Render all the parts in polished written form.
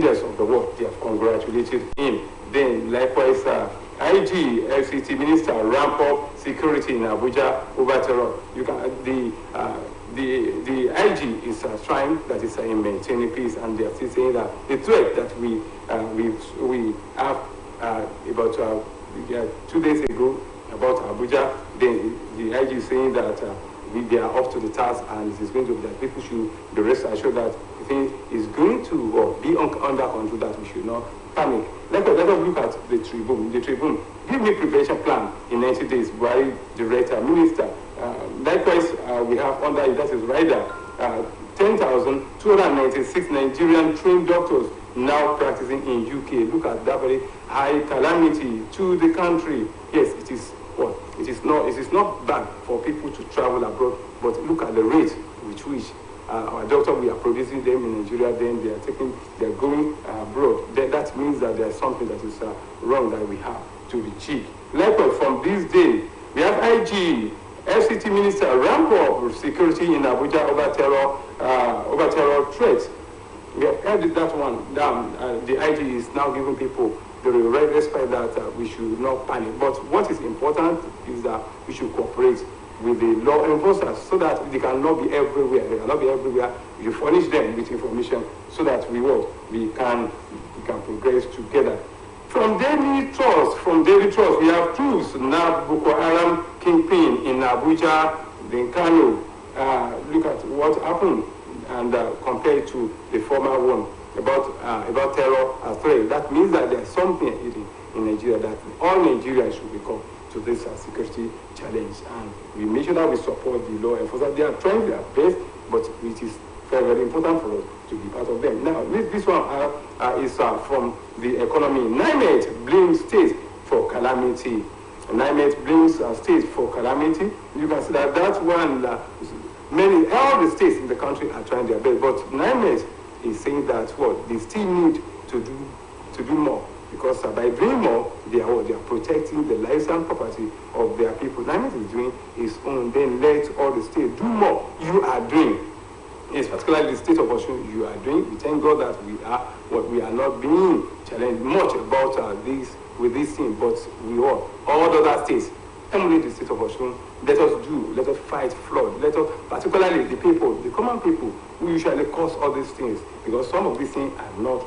leaders of the world, they have congratulated him. Then likewise, IG, FCT Minister, ramp up security in Abuja over terror. You can the IG is trying, that is in maintaining peace, and they are still saying that the threat that we have about 2 days ago about Abuja, then the IG is saying that they are up to the task, and it is going to be that people should be rest assured that the thing is going to be under control, that we should not panic. Let us look at the Tribune. The Tribune, give me prevention plan in 90 days. Buhari, Director, Minister. Likewise, we have under it, that is Rider, 10,296 Nigerian trained doctors now practicing in UK. Look at that very high calamity to the country. Yes, it is what? It is not bad for people to travel abroad, but look at the rate with which our doctors, we are producing them in Nigeria, then they are going abroad. That means that there is something that is wrong that we have to be cheap. Likewise, from this day, we have IG, FCT Minister, ramp up security in Abuja over terror threats. We have heard that one down. The IG is now giving people the respect that we should not panic. But what is important is that we should cooperate with the law enforcers so that they cannot be everywhere. They cannot be everywhere. We furnish them with information so that we can progress together. From Daily Trust, we have proofs. Now Boko Haram kingpin in Abuja, then Kano. Look at what happened and compared to the former one about terror as threat. That means that there's something in Nigeria that all Nigerians should become to this security challenge, and we make sure that we support the law enforcement. They are trying their best, but it is very, very important for us to be part of them. Now, this one is from the economy. NIMET blames state for calamity. NIMET blames state for calamity. You can see that one, all the states in the country are trying their best, but NIMET is saying that they still need to do more. Because by doing more, they are protecting the lives and property of their people. NIMET is doing its own, then let all the states do more. You are doing. Yes, particularly the state of Osun, you are doing. We thank God that we are not being challenged much about this thing, but we all other states, emulate the state of Osun. Let us fight flood. Let us, particularly the people, the common people, who usually cause all these things, because some of these things are not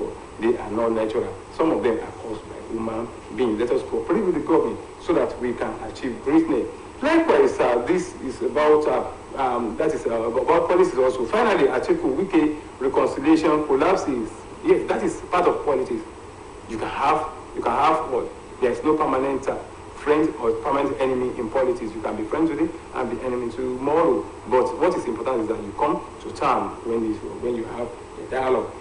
natural. Some of them are caused by human beings. Let us cooperate with the government so that we can achieve greatness. Likewise, this is about about policies also. Finally, Atiku Wike reconciliation collapses. Yes, that is part of politics. You can have what? There is no permanent friend or permanent enemy in politics. You can be friends with it and be enemy tomorrow. But what is important is that you come to term when you have a dialogue.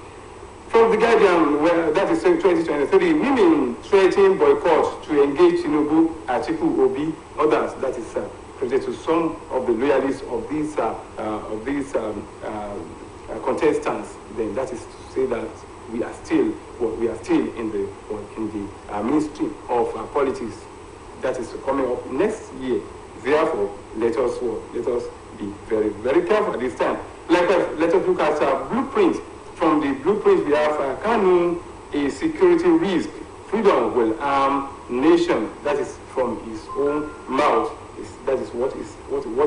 From the Guardian, that is 2023, women threatening boycott to engage Tinubu, Atiku, Obi, others. That is related to some of the loyalists of these contestants. Then that is to say that we are still in the mainstream of politics. That is coming up next year. Therefore, let us be very, very careful at this time. Let us look at blueprint. From the blueprint, we have Kanu, a security risk. Freedom will arm nation. That is from his own mouth. That is what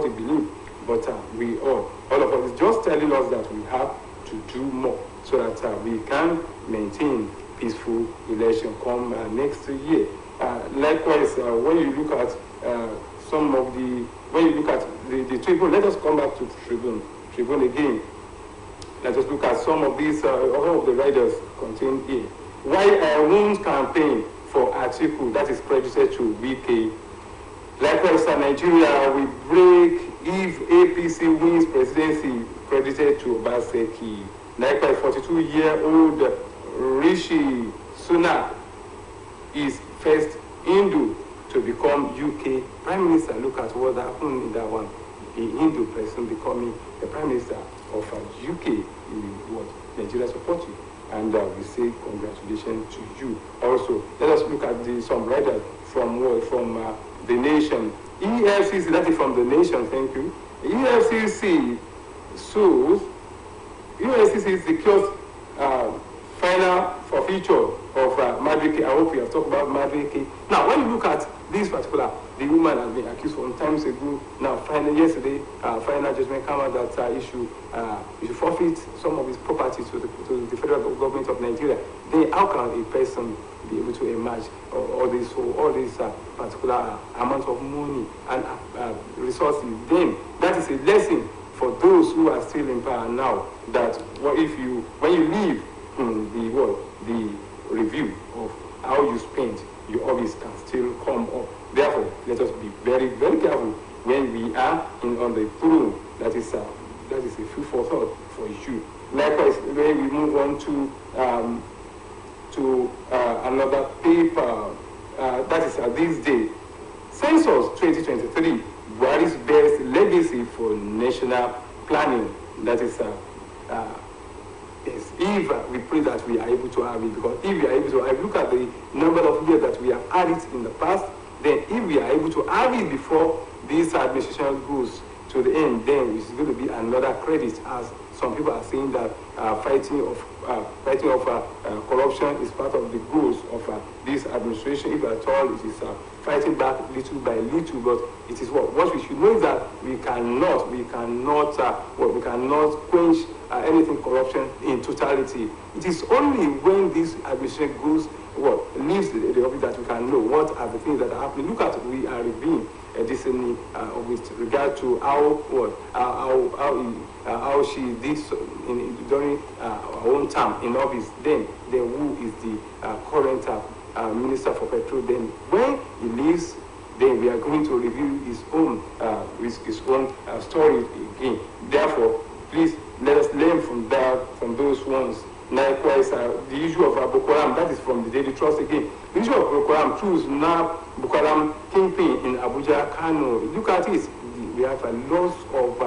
he believes. But we all of us is just telling us that we have to do more so that we can maintain peaceful relation come next year. Likewise, when you look at the Tribune, let us come back to Tribune again. Let us look at some of these, all of the riders contained here. Why a wound campaign for Atiku, that is prejudiced to Wike. Likewise, Nigeria will break if APC wins presidency, credited to Obaseki. Likewise, 42-year-old Rishi Sunak is first Hindu to become UK Prime Minister. Look at what happened in that one. A Hindu person becoming the Prime Minister of UK. Nigeria support you. And we say congratulations to you. Also, let us look at some writers from The Nation. EFCC, that is from The Nation, thank you. EFCC sues, EFCC secures feature of Madrike. I hope we have talked about Madrike. Now, when you look at this particular, the woman has been accused some times ago. Now, finally, yesterday, final judgment came out that he should forfeit some of his property to the federal government of Nigeria. Then, how can a person be able to emerge all this particular amount of money and resources? Then, that is a lesson for those who are still in power now. That when you leave the review of how you spend, your office can still come up. Therefore, let us be very, very careful when we are on the throne. That is a food for thought for you. Likewise, when we move on to another paper, that is this day, Census 2023, Buhari's best legacy for national planning. That is yes, if we pray that we are able to have it, because if we are able to look at the number of years that we have had it in the past, then if we are able to have it before this administration goes to the end, then it's going to be another credit, as some people are saying that fighting of corruption is part of the goals of this administration. If at all it is fighting back little by little, but it is what we should know is that we cannot quench anything corruption in totality. It is only when this administration goes leaves the office that we can know what are the things that are happening. Look at we are reviewing recently with regard to how she did during her own term in office. Then who is the current minister for petrol? Then when he leaves, then we are going to review his own story again. Therefore, please let us learn from from those ones. Likewise, the issue of Boko Haram, that is from the Daily Trust again. The issue of Boko Haram, choose now Boko Haram kingpin in Abuja, Kano. Look at it. We have a lots of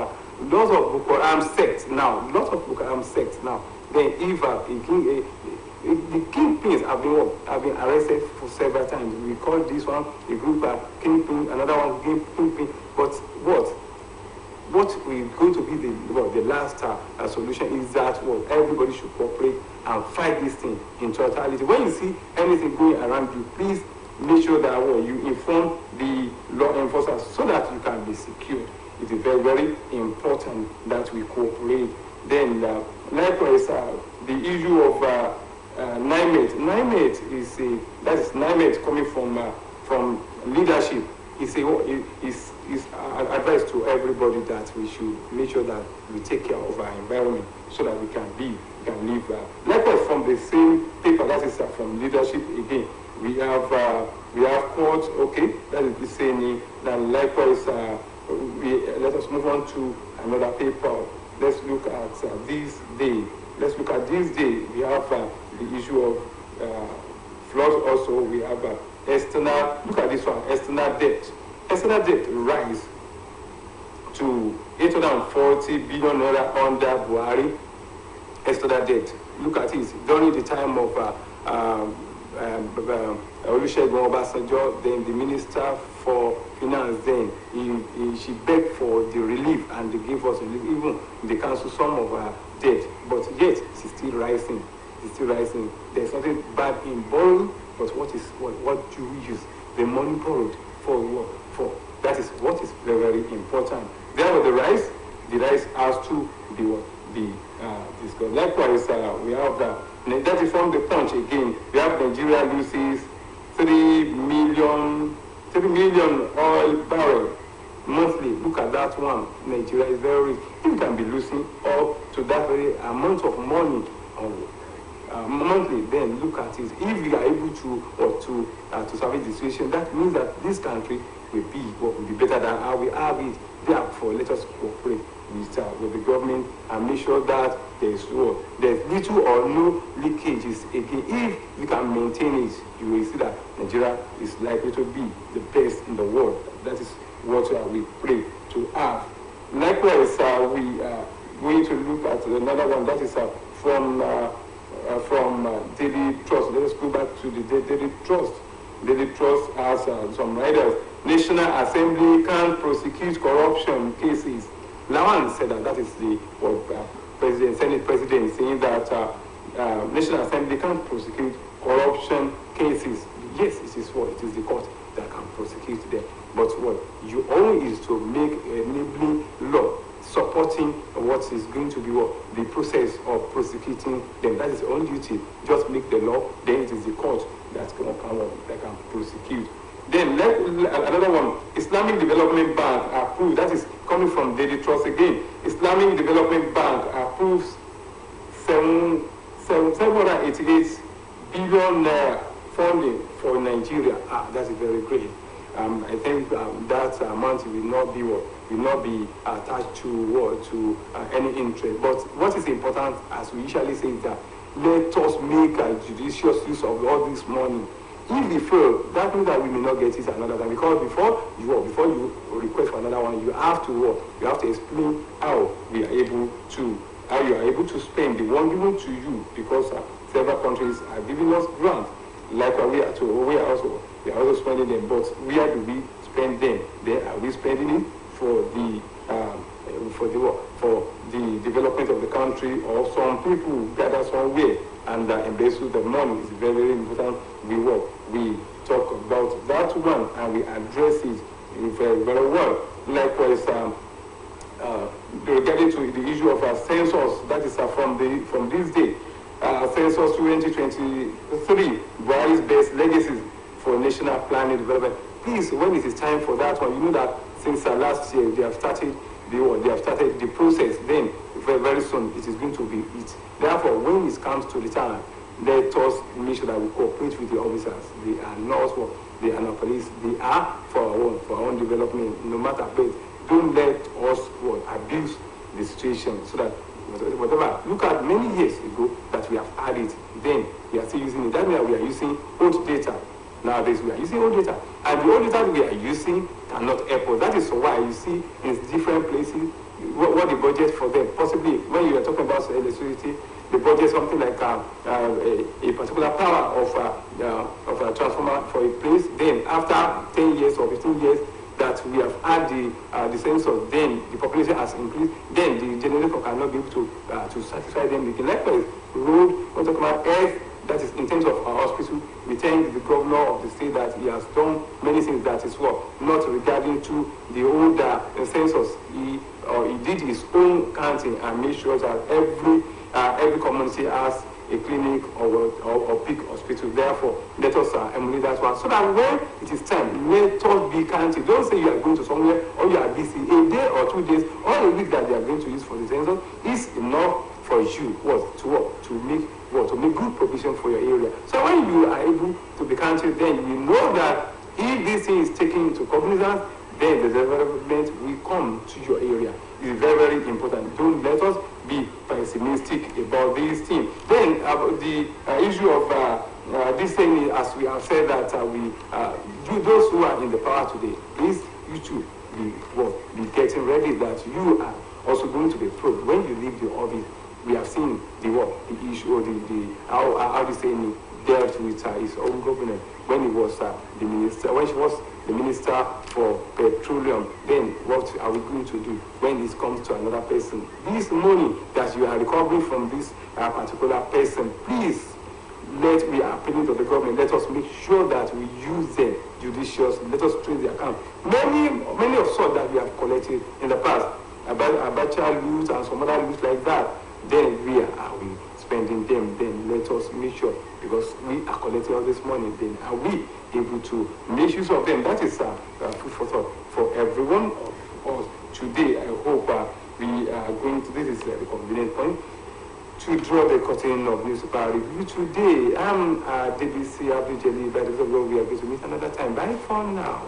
Boko Haram sects now. Lots of Boko Haram sects now. Then if the kingpins have been arrested for several times. We call this one a group kingpin, another one kingpin. But what we're going to be the last solution is that everybody should cooperate and fight this thing in totality. When you see anything going around you, please make sure that you inform the law enforcers so that you can be secured. It is very, very important that we cooperate. Then, likewise, the issue of NIMET. NIMET is NIMET coming from leadership. Is advice to everybody that we should make sure that we take care of our environment so that we can live. Likewise, from the same paper, that is from leadership again, we have quotes. Okay, that is the same. Then likewise, let us move on to another paper. Let's look at this day. Let's look at this day. We have the issue of floods. Also, we have external. Look at this one. External debt. External debt rise to 840 billion naira under Buhari. External debt. Look at it. During the time of Olusegun Obasanjo, then the Minister for Finance, then she begged for the relief, and they gave us relief. Even they cancelled some of her debt, but yet she's still rising. It's still rising. There's nothing bad in borrowing, but what do you use the money borrowed for? That is what is very, very important. Therefore, the rise has to be discussed. Likewise, we have that is from the Punch again. We have Nigeria loses 3 million oil barrel monthly. Look at that one. Nigeria is very rich. You can be losing up to that very amount of money monthly. Then look at it. If we are able to survive the situation, that means that this country will be better than how we have it. Therefore, let us cooperate with the government and make sure that there's little or no leakages. Again, if we can maintain it, you will see that Nigeria is likely to be the best in the world. That is what we pray to have. Likewise, we are going to look at another one that is from Daily Trust. Let us go back to the Daily Trust. Daily Trust has some writers. National Assembly can prosecute corruption cases. Lawan said that is the Senate President saying that National Assembly can't prosecute corruption cases. Yes, it is what? It is the court that can prosecute them. But what you owe is to make enabling law supporting what is going to be what the process of prosecuting them. That is your own duty. Just make the law, then it is the court that can prosecute. Then another one, Islamic Development Bank approved. That is coming from Daily Trust again. Islamic Development Bank approves 788 billion funding for Nigeria. That's very great. I think that amount will not be attached to any interest. But what is important, as we usually say, is that let us make a judicious use of all this money. If we fail, that means that we may not get it another time. Because before you request for another one, you have to explain how you are able to spend the one given to you, because several countries are giving us grants. Like we are also spending them, but where do we spend them? Then are we spending it for the development of the country, or some people gather somewhere and embezzle the money? Is very, very important. We talk about that one and we address it very, very well. Likewise, regarding to the issue of census, that is from this day. Census 2023, Buhari's best legacies for national planning development. Please, when it is time for that one, you know that since last year they have started the process. Then very, very soon it is going to be it. Therefore, when it comes to the time, let us make sure that we cooperate with the officers. They are not they are not police. They are for our own development. No matter what, don't let us abuse the situation, so that whatever. Look at many years ago that we have had it, then we are still using it. That means we are using old data. Nowadays we are using old data, and the old data we are using cannot help us. That is why you see in different places what the budget for them. Possibly when you are talking about electricity, the budget something like a particular power of a transformer for a place. Then after 10 years or 15 years that we have had the census, then the population has increased, then the generator cannot be able to satisfy them again. Likewise, road, we're talking about earth, that is in terms of our hospital. We thank the governor of the state that he has done many things that is not regarding to the older census. He did his own counting and made sure that every community has a clinic or big hospital. Therefore, let us emulate that one, so that when it is time, let us be counted. Don't say you are going to somewhere or you are busy. A day or 2 days or a week that they are going to use for the census is enough for you to make good provision for your area. So when you are able to be counted, then you know that if this thing is taken into cognizance, then the development will come to your area. It is very, very important. Don't let us be pessimistic about these things. Then the issue of this thing, as we have said, that those who are in the power today, please, you too, be getting ready that you are also going to be probed when you leave the office. We have seen the issue, or how this thing dealt with his own government when he was the minister, when she was the minister for petroleum. Then what are we going to do when this comes to another person? This money that you are recovering from this particular person, please, we are appealing to the government. Let us make sure that we use them judiciously. Let us trace the account. Many of such that we have collected in the past, Abacha loot and some other loot like that. Then we are spending them. Then let us make sure, because we are collecting all this money, then are we able to make use of them? That is food for thought for everyone of us. Today, I hope we are going to, this is the convenient point, to draw the curtain of newspaper review today. I'm DBC Abdul Jalil. That is where we are going to meet another time. Bye for now.